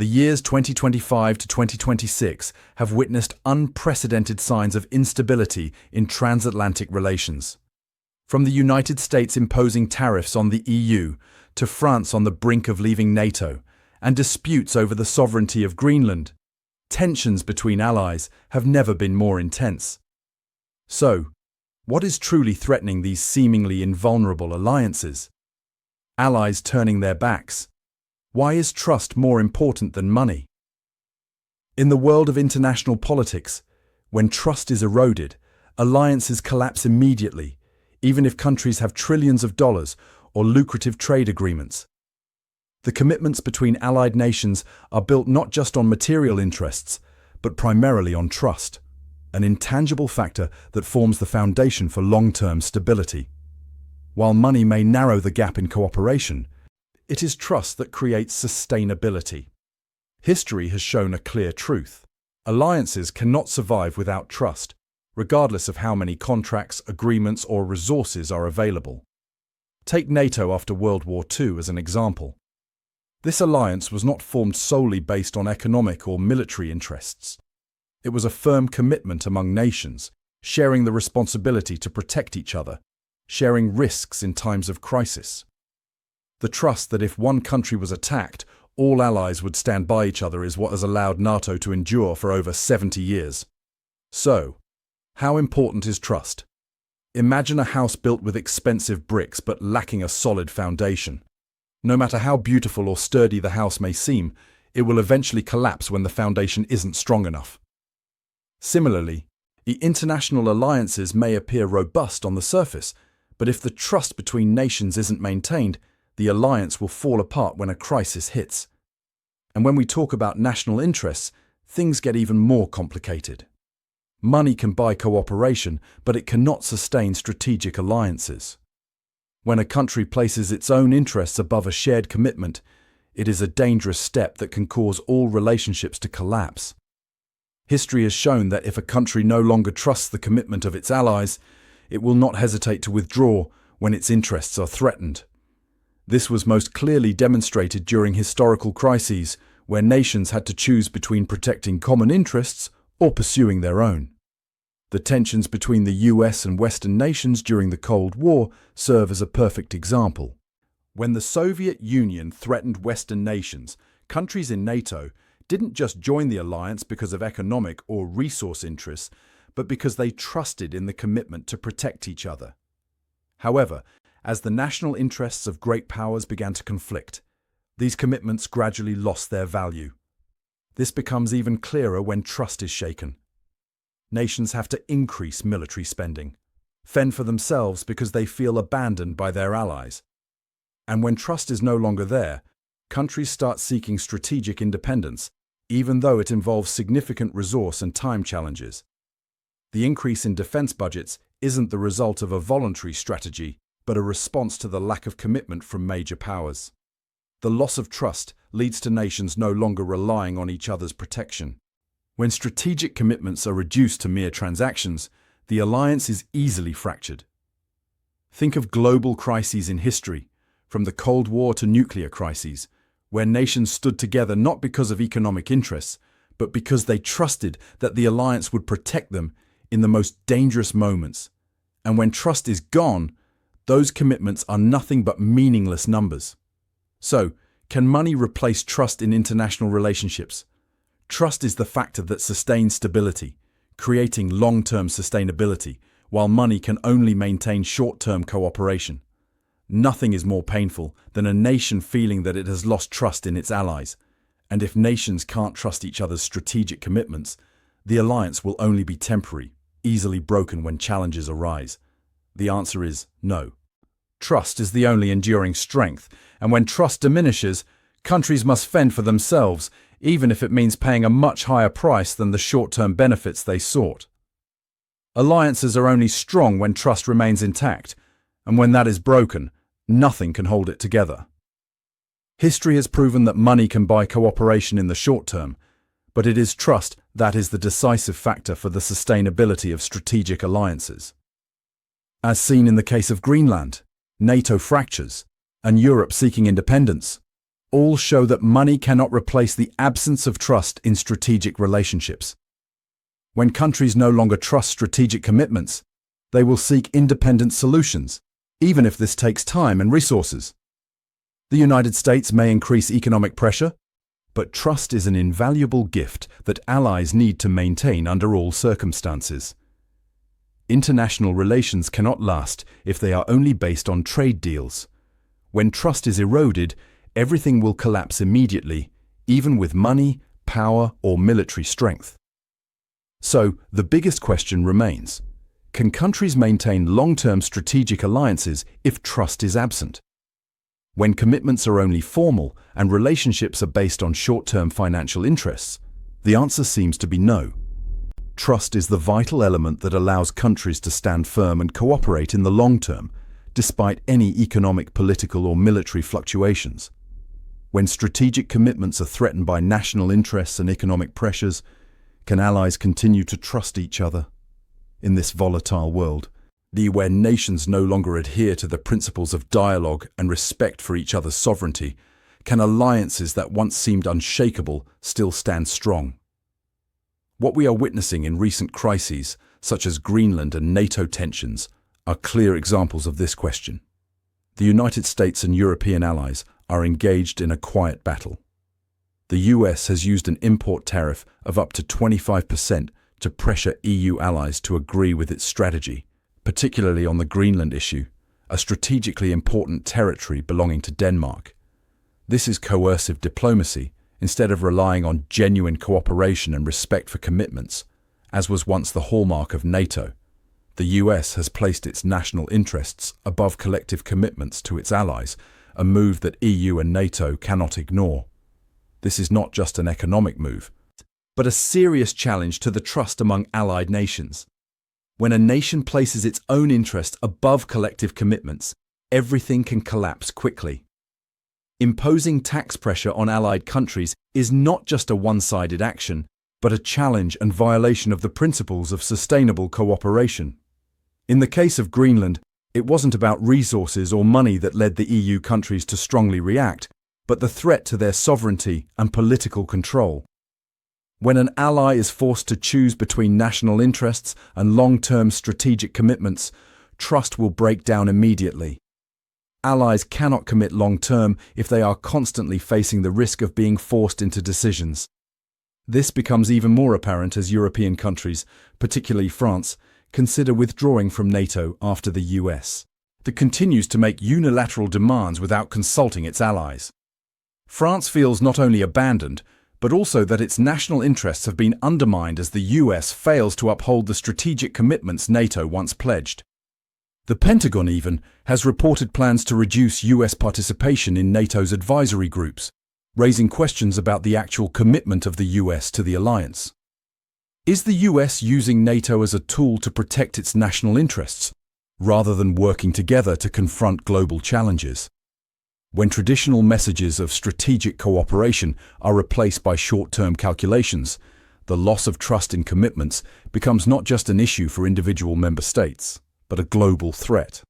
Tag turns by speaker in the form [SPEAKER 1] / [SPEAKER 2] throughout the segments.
[SPEAKER 1] The years 2025 to 2026 have witnessed unprecedented signs of instability in transatlantic relations. From the United States imposing tariffs on the EU, to France on the brink of leaving NATO, and disputes over the sovereignty of Greenland, tensions between allies have never been more intense. So, what is truly threatening these seemingly invulnerable alliances? Allies turning their backs. Why is trust more important than money? In the world of international politics, when trust is eroded, alliances collapse immediately, even if countries have trillions of dollars or lucrative trade agreements. The commitments between allied nations are built not just on material interests, but primarily on trust, an intangible factor that forms the foundation for long-term stability. While money may narrow the gap in cooperation, it is trust that creates sustainability. History has shown a clear truth. Alliances cannot survive without trust, regardless of how many contracts, agreements, or resources are available. Take NATO after World War II as an example. This alliance was not formed solely based on economic or military interests. It was a firm commitment among nations, sharing the responsibility to protect each other, sharing risks in times of crisis. The trust that if one country was attacked, all allies would stand by each other is what has allowed NATO to endure for over 70 years. So, how important is trust? Imagine a house built with expensive bricks but lacking a solid foundation. No matter how beautiful or sturdy the house may seem, it will eventually collapse when the foundation isn't strong enough. Similarly, the international alliances may appear robust on the surface, but if the trust between nations isn't maintained, the alliance will fall apart when a crisis hits. And when we talk about national interests, things get even more complicated. Money can buy cooperation, but it cannot sustain strategic alliances. When a country places its own interests above a shared commitment, it is a dangerous step that can cause all relationships to collapse. History has shown that if a country no longer trusts the commitment of its allies, it will not hesitate to withdraw when its interests are threatened. This was most clearly demonstrated during historical crises, where nations had to choose between protecting common interests or pursuing their own. The tensions between the US and Western nations during the Cold War serve as a perfect example. When the Soviet Union threatened Western nations, countries in NATO didn't just join the alliance because of economic or resource interests, but because they trusted in the commitment to protect each other. However, as the national interests of great powers began to conflict, these commitments gradually lost their value. This becomes even clearer when trust is shaken. Nations have to increase military spending, fend for themselves because they feel abandoned by their allies. And when trust is no longer there, countries start seeking strategic independence, even though it involves significant resource and time challenges. The increase in defense budgets isn't the result of a voluntary strategy, but a response to the lack of commitment from major powers. The loss of trust leads to nations no longer relying on each other's protection. When strategic commitments are reduced to mere transactions, the alliance is easily fractured. Think of global crises in history, from the Cold War to nuclear crises, where nations stood together not because of economic interests, but because they trusted that the alliance would protect them in the most dangerous moments. And when trust is gone, those commitments are nothing but meaningless numbers. So, can money replace trust in international relationships? Trust is the factor that sustains stability, creating long-term sustainability, while money can only maintain short-term cooperation. Nothing is more painful than a nation feeling that it has lost trust in its allies. And if nations can't trust each other's strategic commitments, the alliance will only be temporary, easily broken when challenges arise. The answer is no. Trust is the only enduring strength, and when trust diminishes, countries must fend for themselves, even if it means paying a much higher price than the short-term benefits they sought. Alliances are only strong when trust remains intact, and when that is broken, nothing can hold it together. History has proven that money can buy cooperation in the short term, but it is trust that is the decisive factor for the sustainability of strategic alliances. As seen in the case of Greenland, NATO fractures, and Europe seeking independence, all show that money cannot replace the absence of trust in strategic relationships. When countries no longer trust strategic commitments, they will seek independent solutions, even if this takes time and resources. The United States may increase economic pressure, but trust is an invaluable gift that allies need to maintain under all circumstances. International relations cannot last if they are only based on trade deals. When trust is eroded, everything will collapse immediately, even with money, power, or military strength. So, the biggest question remains: can countries maintain long-term strategic alliances if trust is absent? When commitments are only formal and relationships are based on short-term financial interests, the answer seems to be no. Trust is the vital element that allows countries to stand firm and cooperate in the long term, despite any economic, political, or military fluctuations. When strategic commitments are threatened by national interests and economic pressures, can allies continue to trust each other? In this volatile world, where nations no longer adhere to the principles of dialogue and respect for each other's sovereignty, can alliances that once seemed unshakable still stand strong? What we are witnessing in recent crises, such as Greenland and NATO tensions, are clear examples of this question. The United States and European allies are engaged in a quiet battle. The US has used an import tariff of up to 25% to pressure EU allies to agree with its strategy, particularly on the Greenland issue, a strategically important territory belonging to Denmark. This is coercive diplomacy, instead of relying on genuine cooperation and respect for commitments, as was once the hallmark of NATO. The US has placed its national interests above collective commitments to its allies, a move that EU and NATO cannot ignore. This is not just an economic move, but a serious challenge to the trust among allied nations. When a nation places its own interest above collective commitments, everything can collapse quickly. Imposing tax pressure on allied countries is not just a one-sided action, but a challenge and violation of the principles of sustainable cooperation. In the case of Greenland, it wasn't about resources or money that led the EU countries to strongly react, but the threat to their sovereignty and political control. When an ally is forced to choose between national interests and long-term strategic commitments, trust will break down immediately. Allies cannot commit long-term if they are constantly facing the risk of being forced into decisions. This becomes even more apparent as European countries, particularly France, consider withdrawing from NATO after the US, that continues to make unilateral demands without consulting its allies. France feels not only abandoned, but also that its national interests have been undermined as the US fails to uphold the strategic commitments NATO once pledged. The Pentagon even has reported plans to reduce US participation in NATO's advisory groups, raising questions about the actual commitment of the US to the alliance. Is the US using NATO as a tool to protect its national interests, rather than working together to confront global challenges? When traditional messages of strategic cooperation are replaced by short-term calculations, the loss of trust in commitments becomes not just an issue for individual member states, but a global threat.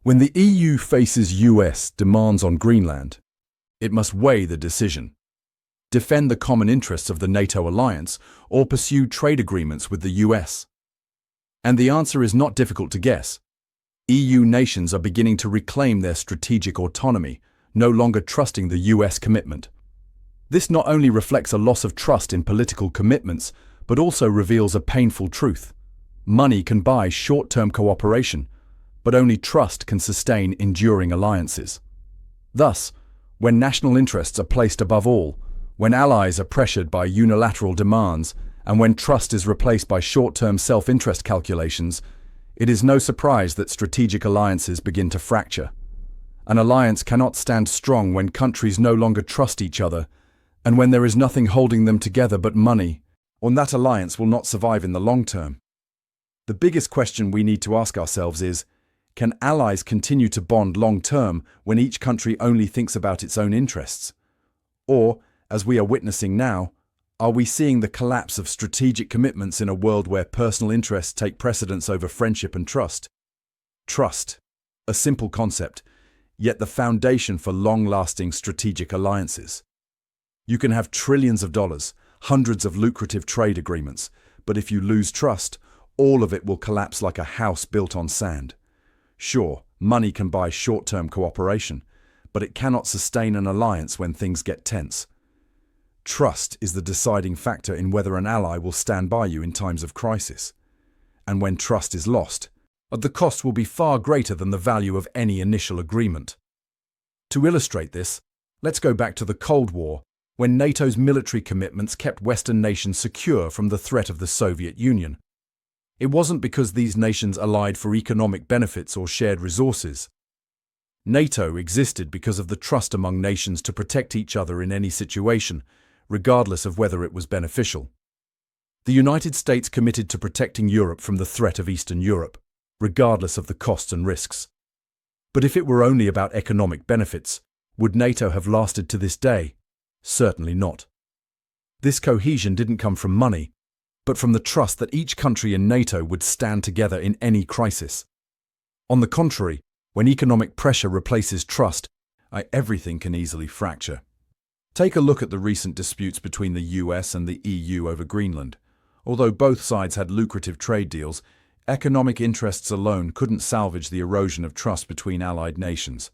[SPEAKER 1] When the EU faces US demands on Greenland, it must weigh the decision: defend the common interests of the NATO alliance or pursue trade agreements with the US. And the answer is not difficult to guess. EU nations are beginning to reclaim their strategic autonomy, no longer trusting the US commitment. This not only reflects a loss of trust in political commitments, but also reveals a painful truth. Money can buy short-term cooperation, but only trust can sustain enduring alliances. Thus, when national interests are placed above all, when allies are pressured by unilateral demands, and when trust is replaced by short-term self-interest calculations, it is no surprise that strategic alliances begin to fracture. An alliance cannot stand strong when countries no longer trust each other, and when there is nothing holding them together but money, or that alliance will not survive in the long term. The biggest question we need to ask ourselves is, can allies continue to bond long-term when each country only thinks about its own interests? Or, as we are witnessing now, are we seeing the collapse of strategic commitments in a world where personal interests take precedence over friendship and trust? Trust, a simple concept, yet the foundation for long-lasting strategic alliances. You can have trillions of dollars, hundreds of lucrative trade agreements, but if you lose trust, all of it will collapse like a house built on sand. Sure, money can buy short-term cooperation, but it cannot sustain an alliance when things get tense. Trust is the deciding factor in whether an ally will stand by you in times of crisis. And when trust is lost, the cost will be far greater than the value of any initial agreement. To illustrate this, let's go back to the Cold War, when NATO's military commitments kept Western nations secure from the threat of the Soviet Union. It wasn't because these nations allied for economic benefits or shared resources. NATO existed because of the trust among nations to protect each other in any situation, regardless of whether it was beneficial. The United States committed to protecting Europe from the threat of Eastern Europe, regardless of the costs and risks. But if it were only about economic benefits, would NATO have lasted to this day? Certainly not. This cohesion didn't come from money, but from the trust that each country in NATO would stand together in any crisis. On the contrary, when economic pressure replaces trust, everything can easily fracture. Take a look at the recent disputes between the US and the EU over Greenland. Although both sides had lucrative trade deals, economic interests alone couldn't salvage the erosion of trust between allied nations.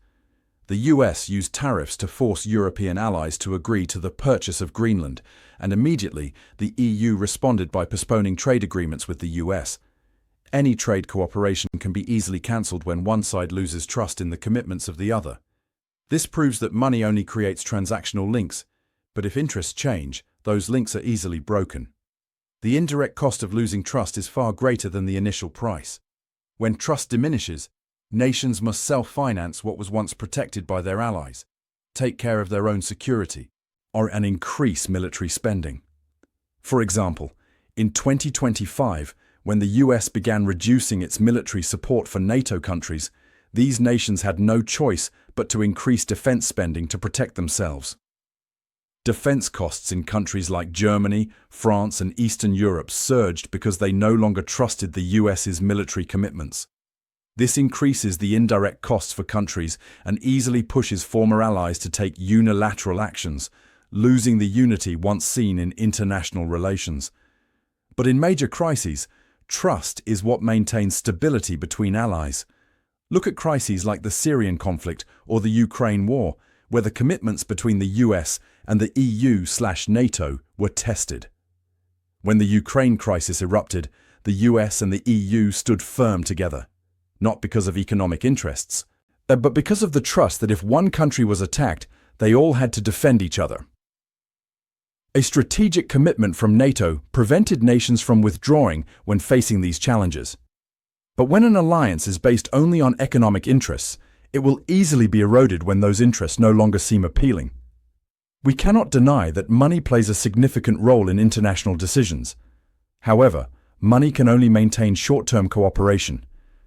[SPEAKER 1] The US used tariffs to force European allies to agree to the purchase of Greenland, and immediately the EU responded by postponing trade agreements with the US. Any trade cooperation can be easily cancelled when one side loses trust in the commitments of the other. This proves that money only creates transactional links, but if interests change, those links are easily broken. The indirect cost of losing trust is far greater than the initial price. When trust diminishes, nations must self-finance what was once protected by their allies, take care of their own security, and increase military spending. For example, in 2025, when the US began reducing its military support for NATO countries, these nations had no choice but to increase defense spending to protect themselves. Defense costs in countries like Germany, France, and Eastern Europe surged because they no longer trusted the US's military commitments. This increases the indirect costs for countries and easily pushes former allies to take unilateral actions, losing the unity once seen in international relations. But in major crises, trust is what maintains stability between allies. Look at crises like the Syrian conflict or the Ukraine war, where the commitments between the US and the EU/NATO were tested. When the Ukraine crisis erupted, the US and the EU stood firm together, not because of economic interests, but because of the trust that if one country was attacked, they all had to defend each other. A strategic commitment from NATO prevented nations from withdrawing when facing these challenges. But when an alliance is based only on economic interests, it will easily be eroded when those interests no longer seem appealing. We cannot deny that money plays a significant role in international decisions. However, money can only maintain short-term cooperation,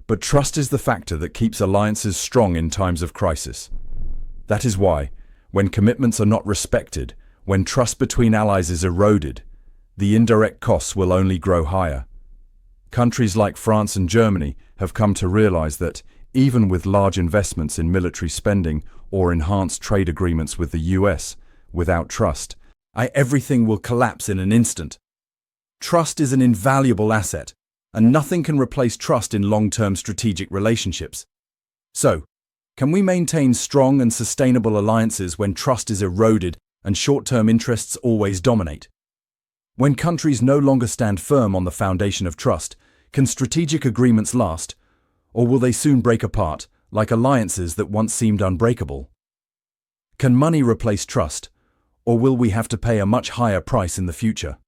[SPEAKER 1] but trust is the factor that keeps alliances strong in times of crisis. That is why, when commitments are not respected, when trust between allies is eroded, the indirect costs will only grow higher. Countries like France and Germany have come to realize that, even with large investments in military spending or enhanced trade agreements with the US, without trust, everything will collapse in an instant. Trust is an invaluable asset, and nothing can replace trust in long-term strategic relationships. So, can we maintain strong and sustainable alliances when trust is eroded and short-term interests always dominate? When countries no longer stand firm on the foundation of trust, can strategic agreements last, or will they soon break apart, like alliances that once seemed unbreakable? Can money replace trust, or will we have to pay a much higher price in the future?